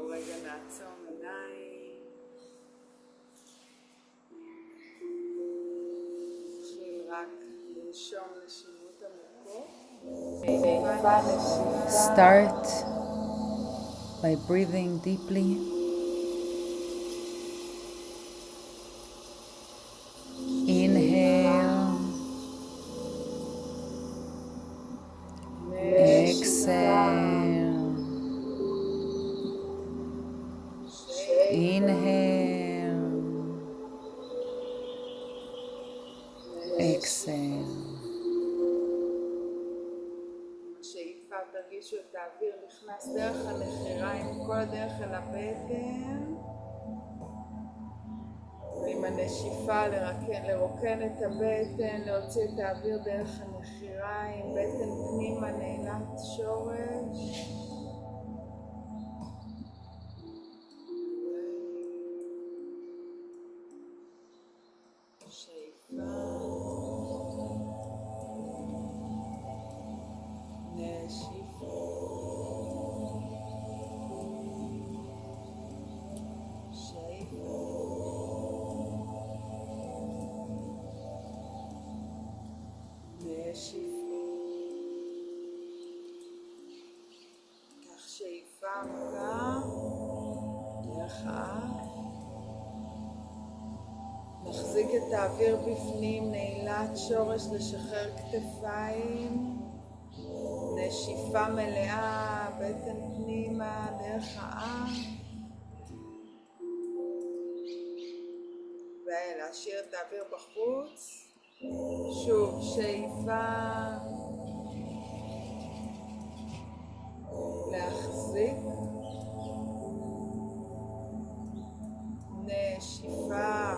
בואו רגע נעצום עיניים. נתחיל רק לנשום נשימות עמוקות. Start by breathing deeply. Inhale, exhale, inhale, exhale. בשאיפה תרגישו את האוויר נכנס דרך הנחיריים, כל הדרך אל הבטן. ועם הנשיפה לרוקן את הבטן, להוציא את האוויר דרך הנחיריים, בטן פנימה, נעילת שורש. שאיפה. נשיפה. קח שאיפה עמוקה דרך האף, נחזיק את האוויר בפנים, נעילת שורש, לשחרר כתפיים, נשיפה מלאה, בטן פנימה דרך האף, ולהשאיר את האוויר בחוץ. שוב שאיפה, להחזיק, נשיפה,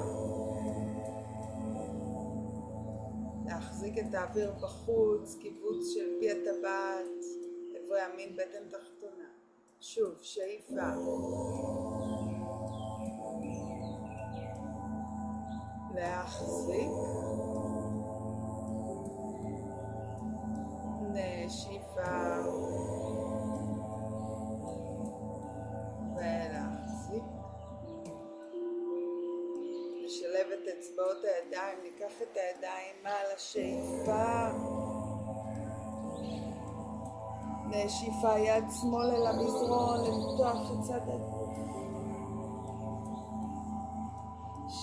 להחזיק את האוויר בחוץ, קיבוץ של פי הטבעת, איברי המין, בטן תחתונה. שוב שאיפה, להחזיק, נשיפה ולהחזיק. נשלב את אצבעות הידיים, ניקח את הידיים על השאיפה, נשיפה, יד שמאל אל המזרון, למתוח את צד הגוף.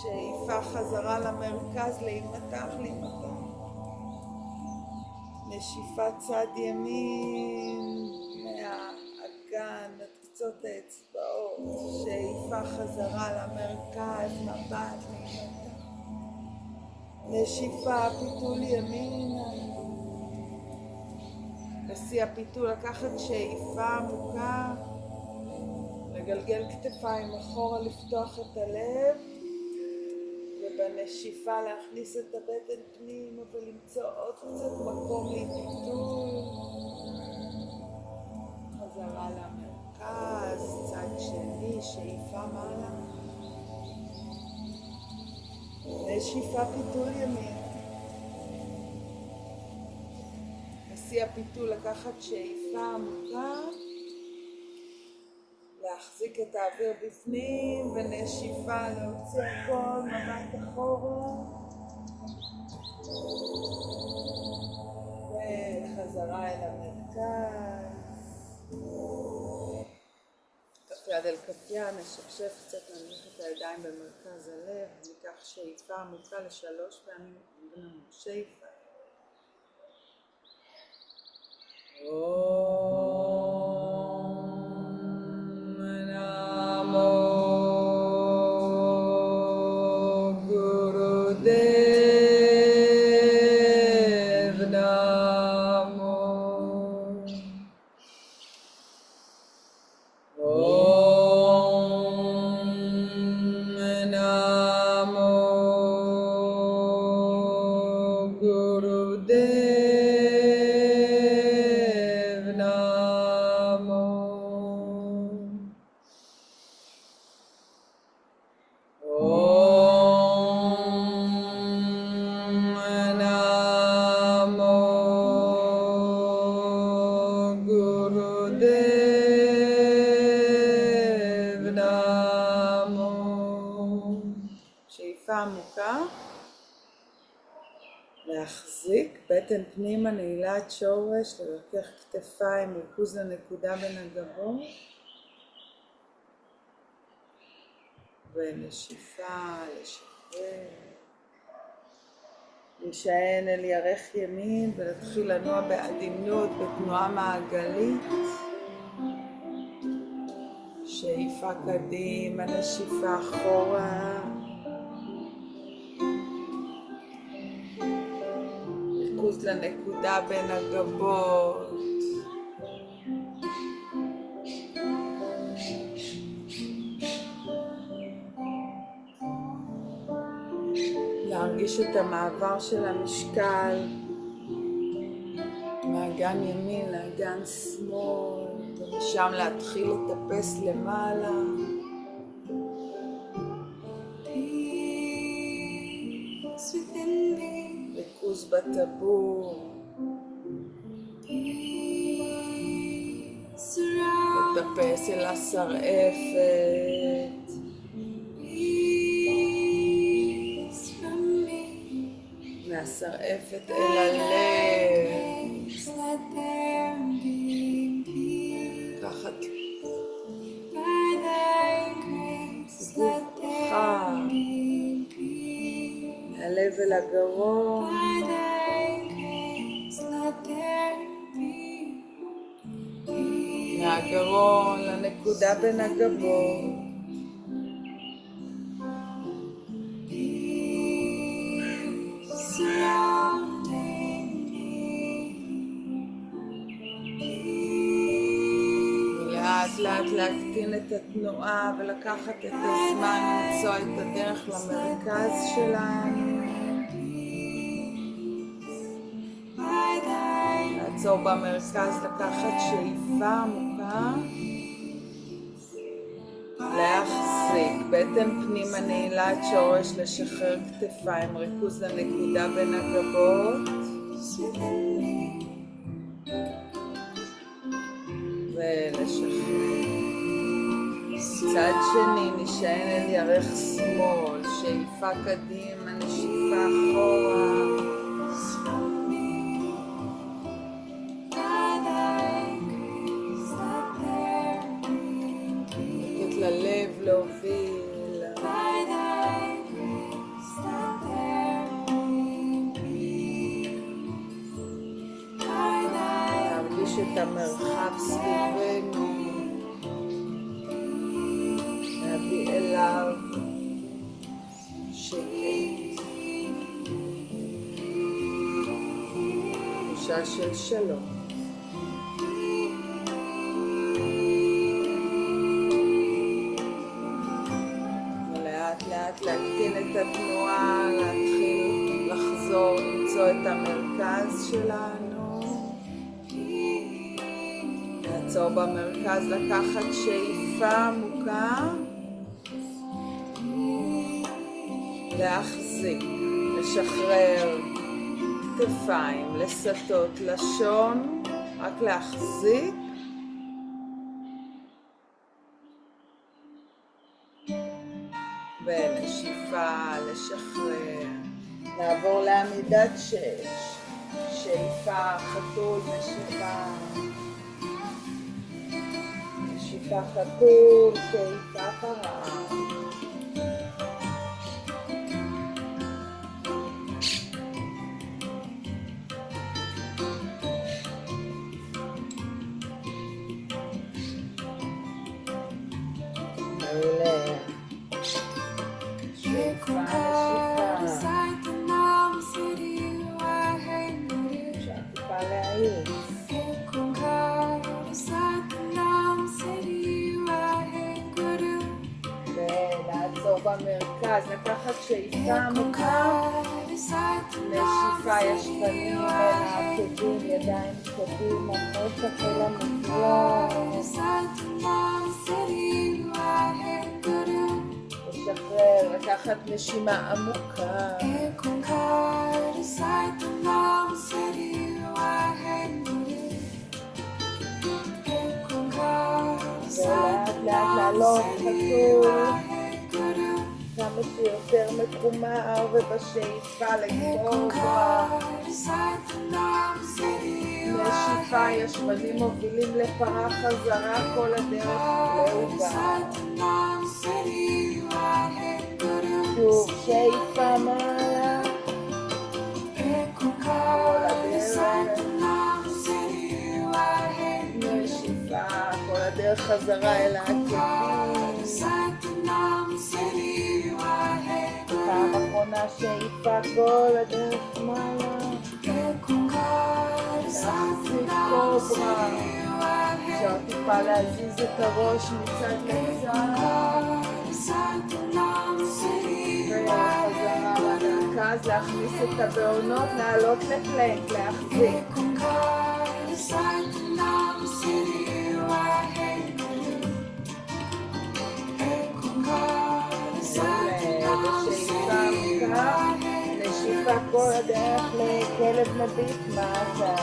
שאיפה חזרה למרכז, להימתח. נשיפה צד ימין, מהאגן עד קצות האצבעות. שאיפה חזרה למרכז, מבט להימתח. נשיפה, פיתול ימינה. בשיא הפיתול לקחת שאיפה עמוקה, לגלגל כתפיים אחורה, לפתוח את הלב. ובנשיפה להכניס את הבטן פנימה ולמצוא עוד קצת מקום לפיתול. חזרה למרכז, צד שני, שאיפה מעלה. נשיפה, פיתול ימין. בשיא הפיתול לקחת שאיפה עמוקה, להחזיק את האוויר בפנים, ונשיפה להוציא הכל, מבט אחורה, וחזרה אל המרכז. כף יד אל כף יד, נשפשף קצת, נניח את הידיים במרכז הלב, ניקח שאיפה עמוקה ל3 פעמים, שאיפה. Gurudev שאיפה עמוקה. להחזיק, בטן פנימה, נעילת שורש, לרכך כתפיים, ריכוז לנקודה בין הגבות. ונשיפה, לשחרר. להישען אל ירך ימין ולהתחיל לנוע בעדינות, בתנועה מעגלית. שאיפה קדימה, נשיפה אחורה. ריכוז לנקודה בין הגבות. להרגיש את המעבר של המשקל מהאגן ימין לאגן שמאל, ומשם להתחיל לטפס למעלה. ריכוז בטבור. לטפס אל השרעפת. מהשרעפת אל הלב. תחת גופך. מהלב אל הגרון. מהגרון לנקודה בין הגבות. לאט להקטין את התנועה ולקחת את הזמן למצוא את הדרך למרכז שלנו. לעצור במרכז, לקחת שאיפה עמוקה. להחזיק, בטן פנימה, נעילת שורש, לשחרר כתפיים, ריכוז לנקודה בין הגבות. ולשחרר. צד שני, נשען אל ירך שמאל, שאיפה קדימה, נשיפה אחורה. לתת ללב להוביל. להרגיש את המרחב סביבנו. להביא אליו שקט. תחושה של שלום. ולאט לאט להקטין את התנועה, להתחיל לחזור, למצוא את המרכז שלנו. לעצור במרכז, לקחת שאיפה עמוקה. להחזיק, לשחרר כתפיים, לסטות, לשון, רק להחזיק. ונשיפה, לשחרר. נעבור לעמידת 6. שאיפה, חתול, נשיפה. נשיפה, חתול, שאיפה, פרה. במרכז, לקחת שאיפה עמוקה, נשיפה ישבנים בין העקבים, ידיים קדימה, מותח אל המזרון. לשחרר, לקחת נשימה עמוקה. ולאט לאט לעלות חתול. כמה שיותר. יותר מקומר, ובשאיפה לקוברה. נשיפה, השמדים מובילים לפרה חזרה כל הדרך לעובר. שוב שאיפה מעלה, כל הדרך. נשיפה, כל הדרך חזרה אל העקבים. פעם אחרונה שאיפה, כל הדרך מעלה. להחזיק קוברה. אפשר טיפה להזיז את הראש מצד לצד. וחזרה למרכז, להכניס את הבעונות, לעלות לפלנק, להחזיק. נשיפה כל הדרך לכלב מביט מטה.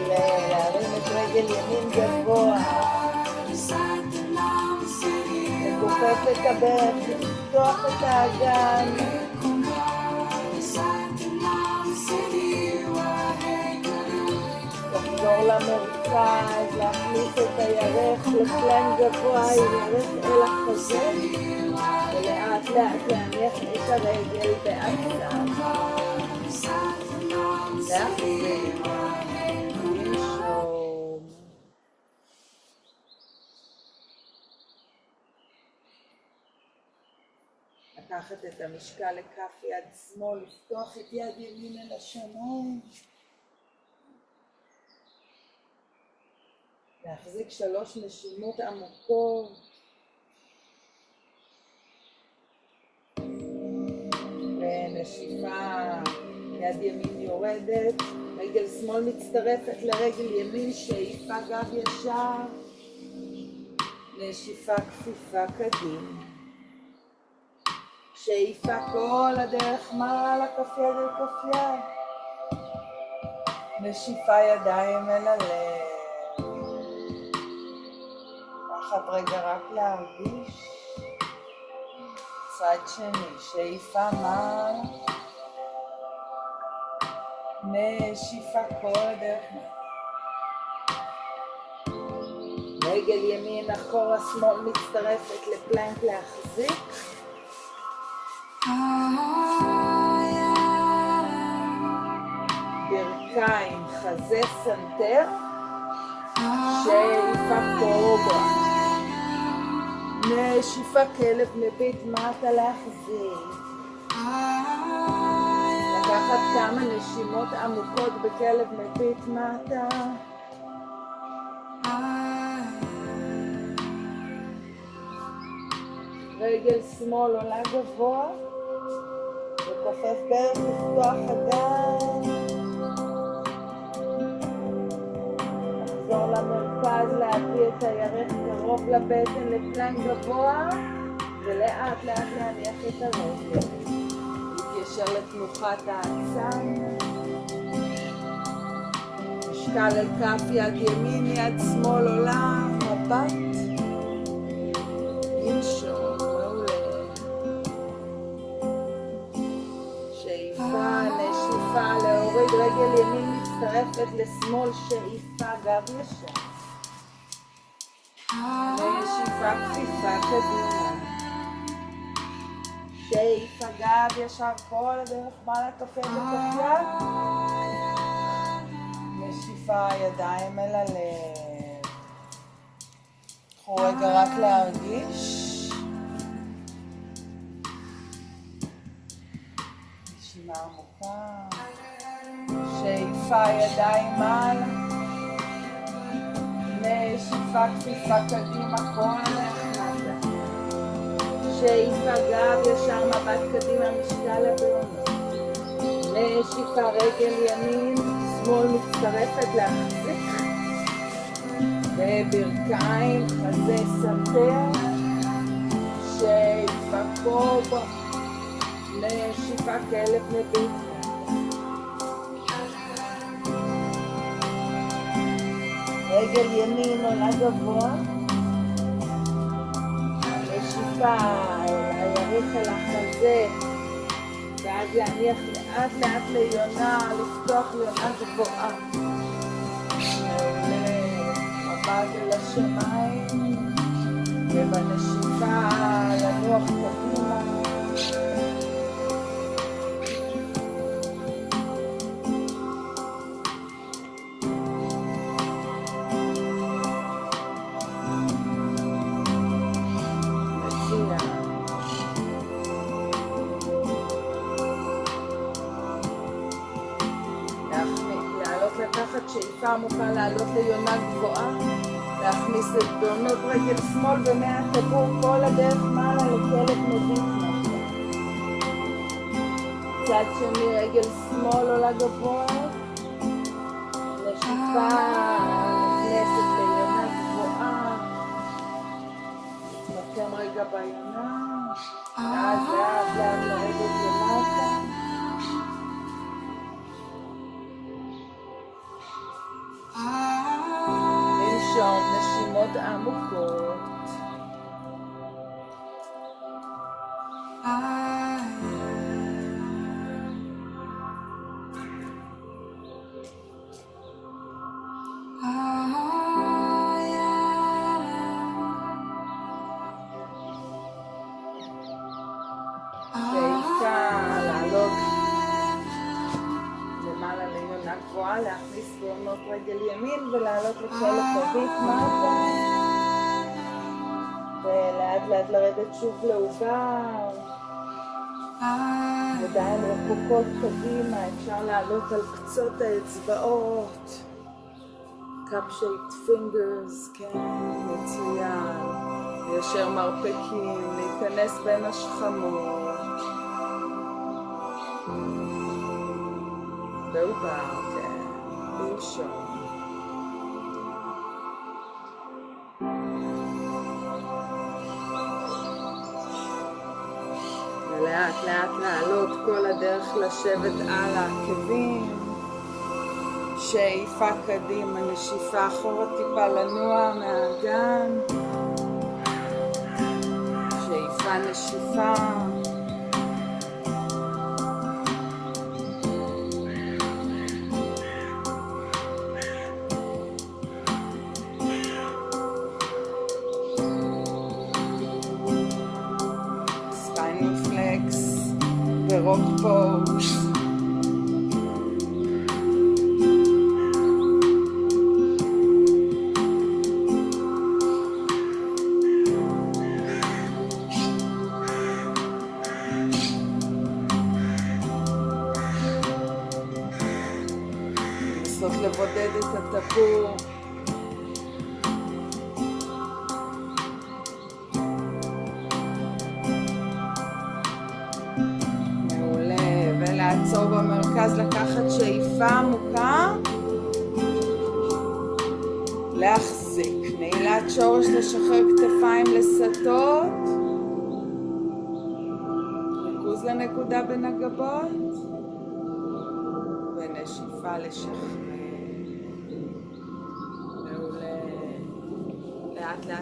להרים את רגל ימין גבוה. לכופף את הברך, לפתוח את האגן. לחזור למרכז, להכניס את הירך לפלנק גבוה, ירך אל החזה, ולאט לאט להניח את הרגל באצה. להחזיר, לנשום. לקחת את המשקל לכף יד שמאל, לפתוח את יד ימין אל השמיים. להחזיק 3 נשימות עמוקות. ונשיפה, יד ימין יורדת, רגל שמאל מצטרפת לרגל ימין, שאיפה גב ישר. נשיפה כפיפה קדימה. שאיפה כל הדרך מעלה, כף יד אל כף יד. נשיפה ידיים אל הלב. רגע רק להרגיש. צד שני, שאיפה מעלה. נשיפה כל הדרך. רגל ימין אחורה, שמאל מצטרפת לפלנק, להחזיק. ברכיים, חזה סנטר. שאיפה קוברה. נשיפה כלב מביט מטה, להחזיר. לקחת כמה נשימות עמוקות בכלב מביט מטה. רגל שמאל עולה גבוה, וכופף ברך, לפתוח אגן. לחזור למרכז, להביא את הירך קרוב לבטן לפלנק גבוה, ולאט לאט להניח את הרגל. להתיישר לתנוחת האצן. משקל על כף יד ימין, יד שמאל עולה, מבט. לנשום, מעולה. שאיפה, נשיפה, להוריד רגל ימין מצטרפת לשמאל, שאיפה, גב ישר. נשיפה, כפיפה קדימה. שאיפה, גב ישר כל הדרך מעלה, כף יד לכף יד. נשיפה, ידיים אל הלב. קחו רגע רק להרגיש. נשימה עמוקה. שאיפה, ידיים מעלה. נשיפה, כפיפה קדימה, כל הדרך. שאיפה, גב ישר, מבט קדימה, משקל הבעונות. נשיפה, רגל ימין, שמאל מצטרפת, להחזיק. וברכיים, חזה סנטר. שאיפה קוברה. ונשיפה כאלף נביט. רגל ימין עולה גבוה. נשיפה אל הירך אל החזה. ואז להניח לאט לאט ליונה, לפתוח ליונה גבוהה. מבט אל השמיים, ובנשיפה לנוח קדימה. לקחת שאיפה עמוקה לעלות ליונה גבוהה, להכניס את בעונות רגל שמאל ומהטבור כל הדרך מעלה לכלב נביט משהו. צד שני רגל שמאל עולה גבוה, נשיפה נכנסת ליונה גבוהה, נתמקם רגע ביונה, ואז לאט לאט לרגל למטה. לנשום נשימות עמוקות. שאיפה לעלות למעלה ליונה גבוהה, להכניס בעונות רגל ימין ולעלות לכלב נביט מטה, ולאט לאט לרדת שוב לעובר. ידיים רחוקות קדימה, אפשר לעלות על קצות האצבעות, cup-shaped fingers, כן, מצוין. ליישר מרפקים, להיכנס בין השכמות. בעובר, כן, לנשום. ולאט לאט לעלות כל הדרך לשבת על העקבים. שאיפה קדימה, נשיפה אחורה טיפה לנוע מהאגן. שאיפה נשיפה. ספיינל פלקס ורוק פוז. לנסות לבודד את הטבור. לעצור במרכז, לקחת שאיפה עמוקה, להחזיק, נעילת שורש, לשחרר כתפיים לסטות, ריכוז לנקודה בין הגבות, ונשיפה לשחרר. מעולה. לאט לאט